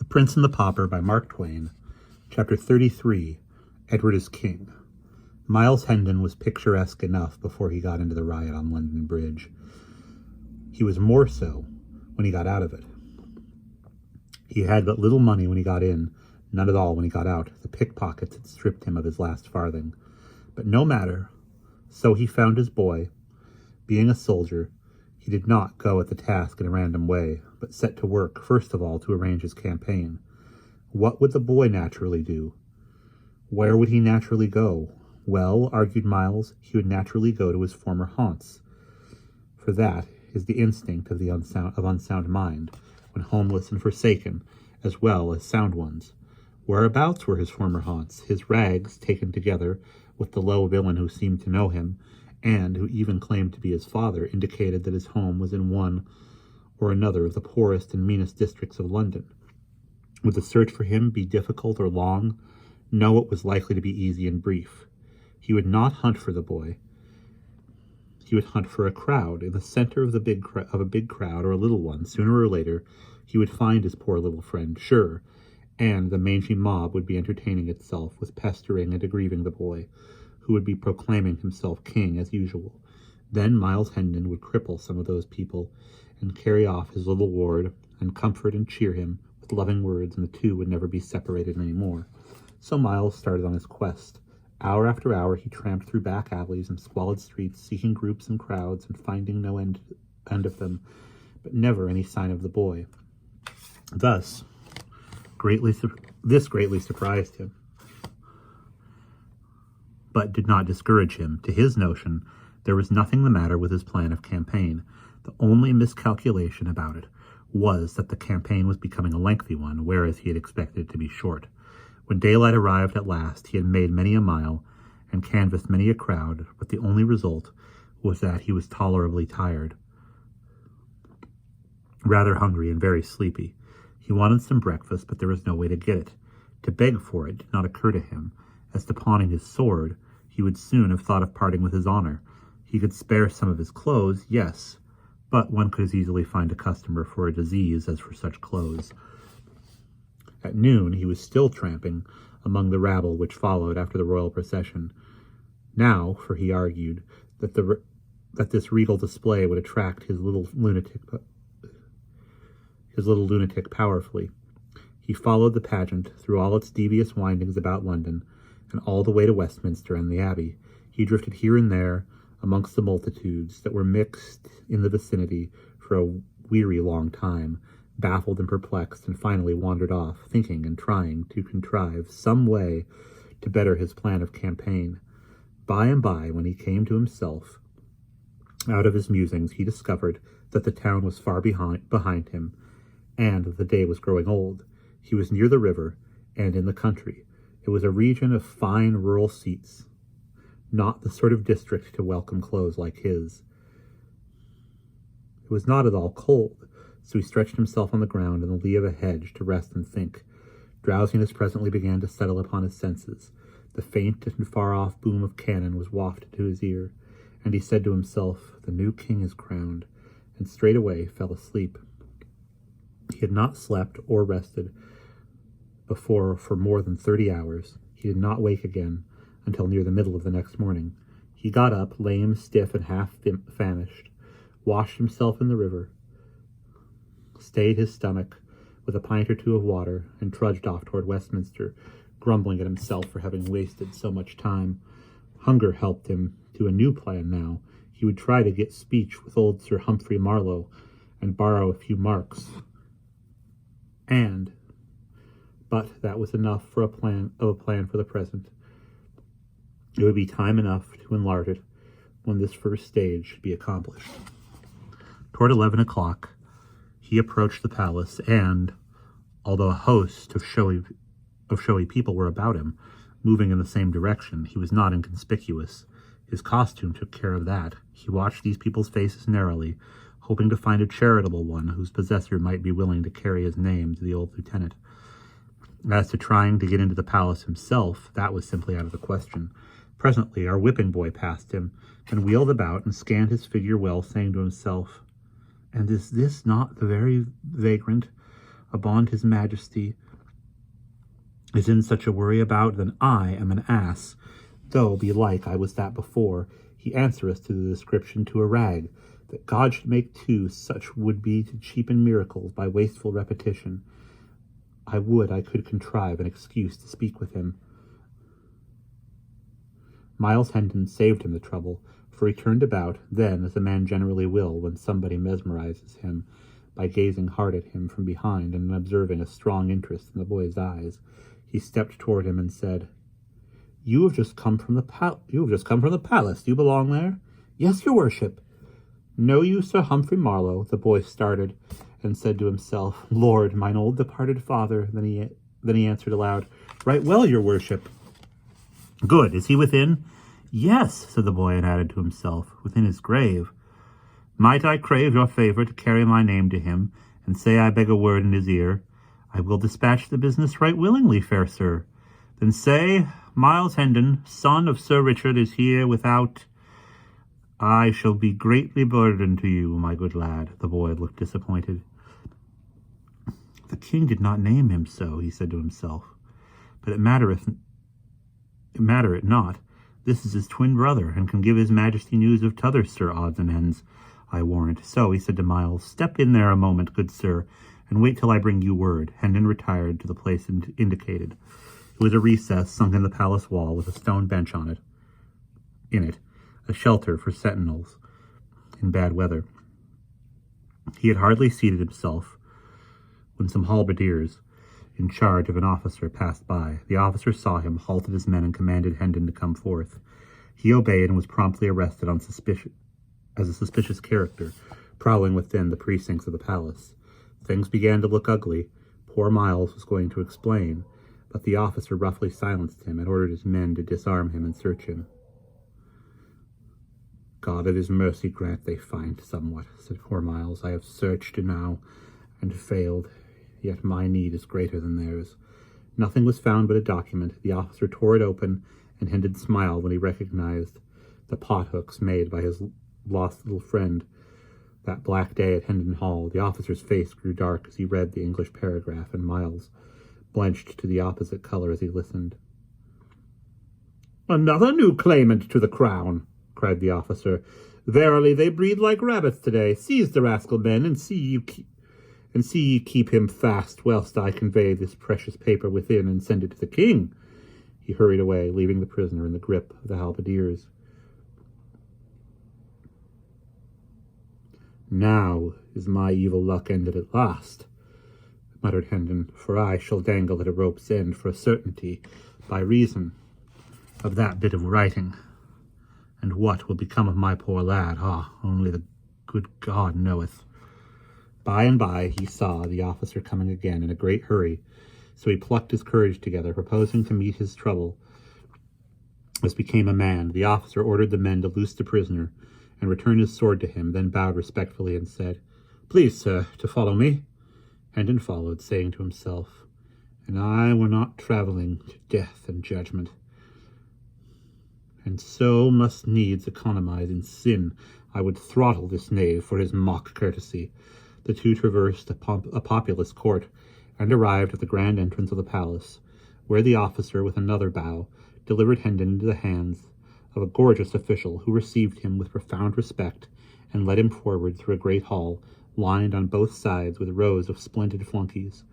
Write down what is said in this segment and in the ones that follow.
Prince and the Pauper by Mark Twain. Chapter 33, Edward is King. Miles Hendon was picturesque enough before he got into the riot on London Bridge. He was more so when he got out of it. He had but little money when he got in, none at all when he got out. The pickpockets had stripped him of his last farthing. But no matter. So he found his boy. Being a soldier, he did not go at the task in a random way, but set to work, first of all, to arrange his campaign. What would the boy naturally do? Where would he naturally go? Well, argued Miles, he would naturally go to his former haunts. For that is the instinct of the unsound mind, when homeless and forsaken, as well as sound ones. Whereabouts were his former haunts? His rags, taken together with the low villain who seemed to know him, and who even claimed to be his father, indicated that his home was in one or another of the poorest and meanest districts of London. Would the search for him be difficult or long? No, it was likely to be easy and brief. He would not hunt for the boy. He would hunt for a crowd. In the center of a big crowd, or a little one, sooner or later, he would find his poor little friend, sure, and the mangy mob would be entertaining itself with pestering and aggrieving the boy, who would be proclaiming himself king as usual. Then Miles Hendon would cripple some of those people and carry off his little ward and comfort and cheer him with loving words, and the two would never be separated any more. So Miles started on his quest. Hour after hour he tramped through back alleys and squalid streets, seeking groups and crowds and finding no end of them, but never any sign of the boy. This greatly surprised him, but did not discourage him. To his notion, there was nothing the matter with his plan of campaign. The only miscalculation about it was that the campaign was becoming a lengthy one, whereas he had expected it to be short. When daylight arrived at last, he had made many a mile and canvassed many a crowd, but the only result was that he was tolerably tired, rather hungry and very sleepy. He wanted some breakfast, but there was no way to get it. To beg for it did not occur to him. As to pawning his sword, he would soon have thought of parting with his honor. He could spare some of his clothes, yes, but one could as easily find a customer for a disease as for such clothes. At noon he was still tramping among the rabble which followed after the royal procession. Now, for he argued that this regal display would attract his little lunatic powerfully. He followed the pageant through all its devious windings about London, and all the way to Westminster and the Abbey. He drifted here and there amongst the multitudes that were mixed in the vicinity for a weary long time, baffled and perplexed, and finally wandered off, thinking and trying to contrive some way to better his plan of campaign. By and by, when he came to himself out of his musings, he discovered that the town was far behind him, and that the day was growing old. He was near the river, and in the country. It was a region of fine rural seats, not the sort of district to welcome clothes like his. It was not at all cold, so he stretched himself on the ground in the lee of a hedge to rest and think. Drowsiness presently began to settle upon his senses. The faint and far-off boom of cannon was wafted to his ear, and he said to himself, "The new king is crowned," and straightway fell asleep. He had not slept or rested before for more than 30 hours. He did not wake again until near the middle of the next morning. He got up, lame, stiff, and half famished, washed himself in the river, stayed his stomach with a pint or two of water, and trudged off toward Westminster, grumbling at himself for having wasted so much time. Hunger helped him to a new plan now. He would try to get speech with old Sir Humphrey Marlowe and borrow a few marks. But that was enough for a plan for the present. It would be time enough to enlarge it when this first stage should be accomplished. Toward 11 o'clock, he approached the palace, and, although a host of showy people were about him, moving in the same direction, he was not inconspicuous. His costume took care of that. He watched these people's faces narrowly, hoping to find a charitable one whose possessor might be willing to carry his name to the old lieutenant. As to trying to get into the palace himself, that was simply out of the question. Presently our whipping boy passed him, and wheeled about and scanned his figure well, saying to himself, "And is this not the very vagrant abond his majesty is in such a worry about, then I am an ass. Though belike I was that before, he answereth to the description to a rag, that God should make two such would be to cheapen miracles by wasteful repetition. I would I could contrive an excuse to speak with him. Miles Hendon saved him the trouble, for he turned about, then, as a man generally will when somebody mesmerizes him, by gazing hard at him from behind and observing a strong interest in the boy's eyes. He stepped toward him and said, You have just come from the palace. Do you belong there? Yes, your worship. Know you Sir Humphrey Marlowe? The boy started, and said to himself, Lord, mine old departed father. Then he answered aloud, Right well, your worship. Good. Is he within? Yes, said the boy, and added to himself, Within his grave. Might I crave your favour to carry my name to him, and say I beg a word in his ear? I will dispatch the business right willingly, fair sir. Then say, Miles Hendon, son of Sir Richard, is here without. I shall be greatly burdened to you, my good lad. The boy looked disappointed. The king did not name him so, he said to himself. But it mattereth not. This is his twin brother, and can give his majesty news of t'other sir odds and ends, I warrant. So he said to Miles, Step in there a moment, good sir, and wait till I bring you word. Hendon retired to the place indicated. It was a recess sunk in the palace wall with a stone bench on it. In it, a shelter for sentinels in bad weather. He had hardly seated himself when some halberdiers in charge of an officer passed by. The officer saw him, halted his men, and commanded Hendon to come forth. He obeyed and was promptly arrested on suspicion as a suspicious character, prowling within the precincts of the palace. Things began to look ugly. Poor Miles was going to explain, but the officer roughly silenced him and ordered his men to disarm him and search him. God of his mercy grant they find somewhat, said poor Miles. I have searched now and failed, yet my need is greater than theirs. Nothing was found but a document. The officer tore it open, and Hendon smiled when he recognized the pothooks made by his lost little friend that black day at Hendon Hall. The officer's face grew dark as he read the English paragraph, and Miles blenched to the opposite color as he listened. Another new claimant to the crown, cried the officer. Verily, they breed like rabbits today. Seize the rascal, men, and see ye keep him fast, whilst I convey this precious paper within and send it to the king. He hurried away, leaving the prisoner in the grip of the halberdiers. Now is my evil luck ended at last, muttered Hendon, for I shall dangle at a rope's end for a certainty by reason of that bit of writing. And what will become of my poor lad? Only the good God knoweth. By and by he saw the officer coming again in a great hurry, so he plucked his courage together, proposing to meet his trouble as became a man. The officer ordered the men to loose the prisoner and return his sword to him, then bowed respectfully and said, Please, sir, to follow me. Hendon followed, saying to himself, And I were not travelling to death and judgment, and so must needs economize in sin, I would throttle this knave for his mock courtesy. The two traversed a populous court, and arrived at the grand entrance of the palace, where the officer, with another bow, delivered Hendon into the hands of a gorgeous official, who received him with profound respect, and led him forward through a great hall, lined on both sides with rows of splendid flunkies,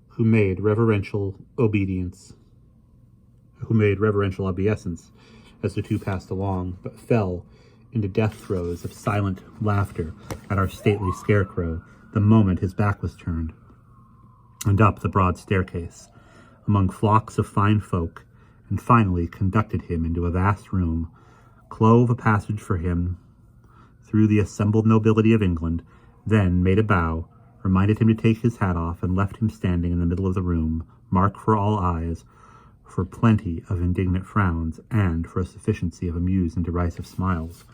who made reverential obeisance as the two passed along, but fell into death throes of silent laughter at our stately scarecrow the moment his back was turned, and up the broad staircase, among flocks of fine folk, and finally conducted him into a vast room, clove a passage for him through the assembled nobility of England, then made a bow, reminded him to take his hat off, and left him standing in the middle of the room, marked for all eyes, for plenty of indignant frowns, and for a sufficiency of amused and derisive smiles.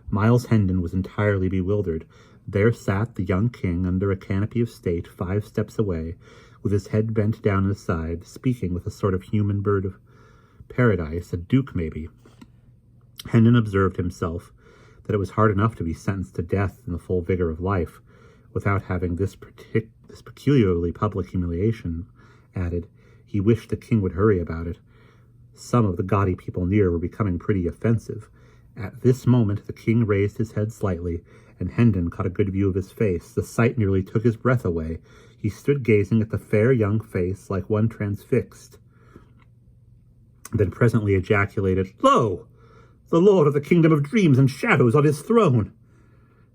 Miles Hendon was entirely bewildered. There sat the young king under a canopy of state 5 steps away, with his head bent down at his side, speaking with a sort of human bird of paradise, a duke maybe. Hendon observed himself that it was hard enough to be sentenced to death in the full vigor of life, without having this This peculiarly public humiliation added. He wished the king would hurry about it. Some of the gaudy people near were becoming pretty offensive. At this moment the king raised his head slightly, and Hendon caught a good view of his face. The sight nearly took his breath away. He stood gazing at the fair young face like one transfixed, then presently ejaculated, "Lo! The lord of the kingdom of dreams and shadows on his throne!"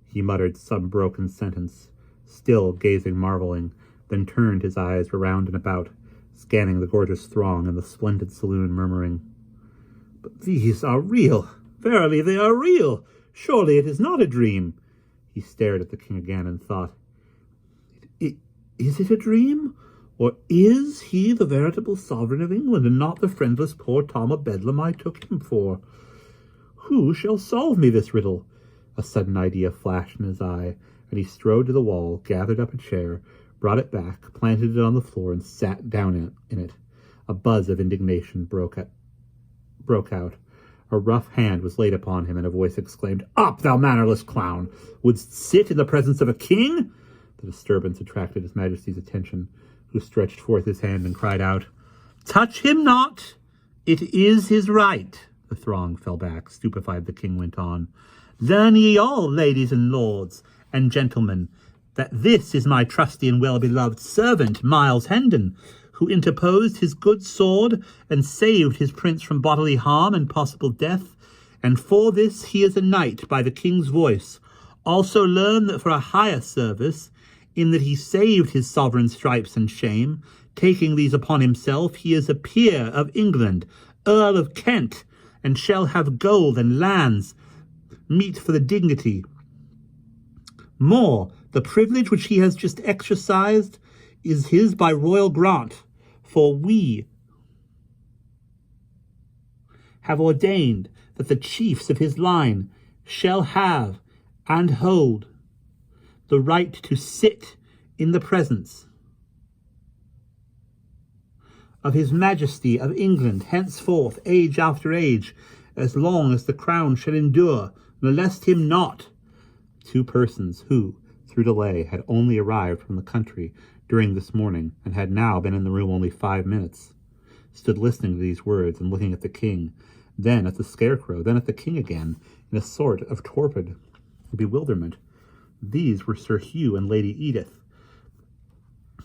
He muttered some broken sentence, still gazing marveling, then turned his eyes around and about, scanning the gorgeous throng and the splendid saloon, murmuring, "But these are real! Verily they are real! Surely it is not a dream!" He stared at the king again and thought, Is it a dream? Or is he the veritable sovereign of England, and not the friendless poor Tom of Bedlam I took him for? Who shall solve me this riddle? A sudden idea flashed in his eye, and he strode to the wall, gathered up a chair, brought it back, planted it on the floor, and sat down in it. A buzz of indignation broke out. A rough hand was laid upon him, and a voice exclaimed, "Up, thou mannerless clown! Wouldst sit in the presence of a king?" The disturbance attracted his majesty's attention, who stretched forth his hand and cried out, "Touch him not! It is his right." The throng fell back. Stupefied, the king went on, "Learn ye all, ladies and lords and gentlemen, that this is my trusty and well-beloved servant, Miles Hendon, who interposed his good sword and saved his prince from bodily harm and possible death, and for this he is a knight by the king's voice. Also learn that for a higher service, in that he saved his sovereign stripes and shame, taking these upon himself, he is a peer of England, Earl of Kent, and shall have gold and lands meet for the dignity. More, the privilege which he has just exercised is his by royal grant, for we have ordained that the chiefs of his line shall have and hold the right to sit in the presence of his Majesty of England henceforth, age after age, as long as the crown shall endure. Molest him not." 2 persons who, through delay, had only arrived from the country during this morning, and had now been in the room only 5 minutes, stood listening to these words and looking at the king, then at the scarecrow, then at the king again, in a sort of torpid bewilderment. These were Sir Hugh and Lady Edith,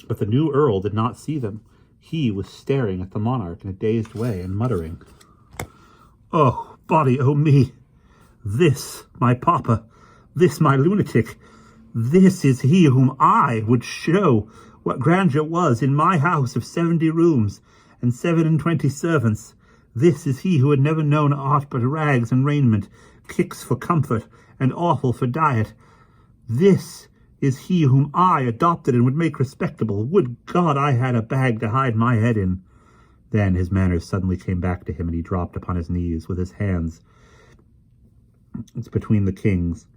but the new earl did not see them. He was staring at the monarch in a dazed way and muttering, "Oh, body o' me! This, my papa, this, my lunatic, this is he whom I would show what grandeur was in my house of 70 rooms and 27 servants. This is he who had never known aught but rags and raiment, kicks for comfort, and offal for diet. This is he whom I adopted and would make respectable. Would God I had a bag to hide my head in." Then his manners suddenly came back to him, and he dropped upon his knees with his hands between the king's,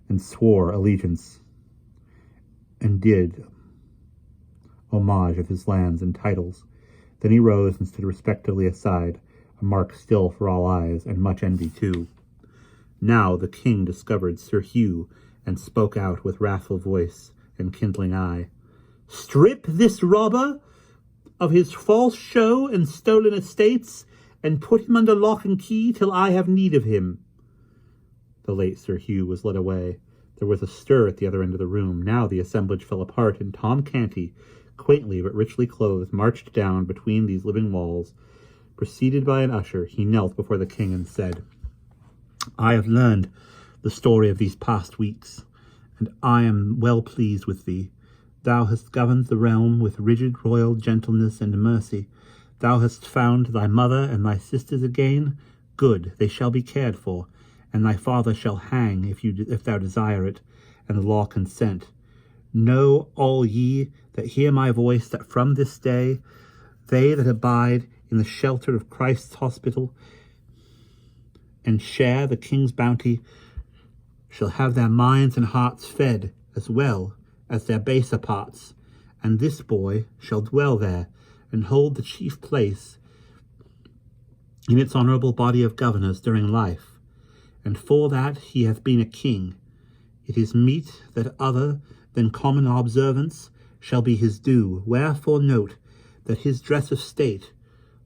and swore allegiance and did homage of his lands and titles. Then he rose and stood respectfully aside, a mark still for all eyes, and much envy too. Now the king discovered Sir Hugh, and spoke out with wrathful voice and kindling eye, "Strip this robber of his false show and stolen estates, and put him under lock and key till I have need of him." The late Sir Hugh was led away. There was a stir at the other end of the room. Now the assemblage fell apart, and Tom Canty, quaintly but richly clothed, marched down between these living walls. Preceded by an usher, he knelt before the king and said, "I have learned the story of these past weeks, and I am well pleased with thee. Thou hast governed the realm with rigid royal gentleness and mercy. Thou hast found thy mother and thy sisters again. Good, they shall be cared for, and thy father shall hang if thou desire it, and the law consent. Know all ye that hear my voice, that from this day they that abide in the shelter of Christ's hospital and share the king's bounty shall have their minds and hearts fed as well as their baser parts, and this boy shall dwell there and hold the chief place in its honourable body of governors during life, and for that he hath been a king. It is meet that other than common observance shall be his due. Wherefore note that his dress of state,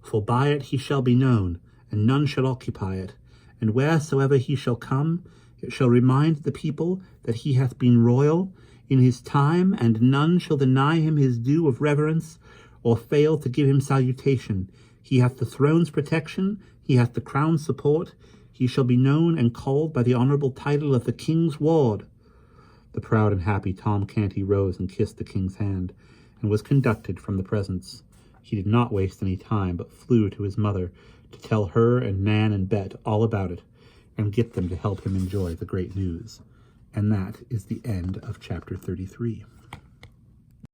for by it he shall be known, and none shall occupy it. And wheresoever he shall come, it shall remind the people that he hath been royal in his time, and none shall deny him his due of reverence, or fail to give him salutation. He hath the throne's protection, he hath the crown's support, he shall be known and called by the honourable title of the King's Ward. The proud and happy Tom Canty rose and kissed the king's hand, and was conducted from the presence. He did not waste any time, but flew to his mother to tell her and Nan and Bet all about it, and get them to help him enjoy the great news. And that is the end of chapter 33.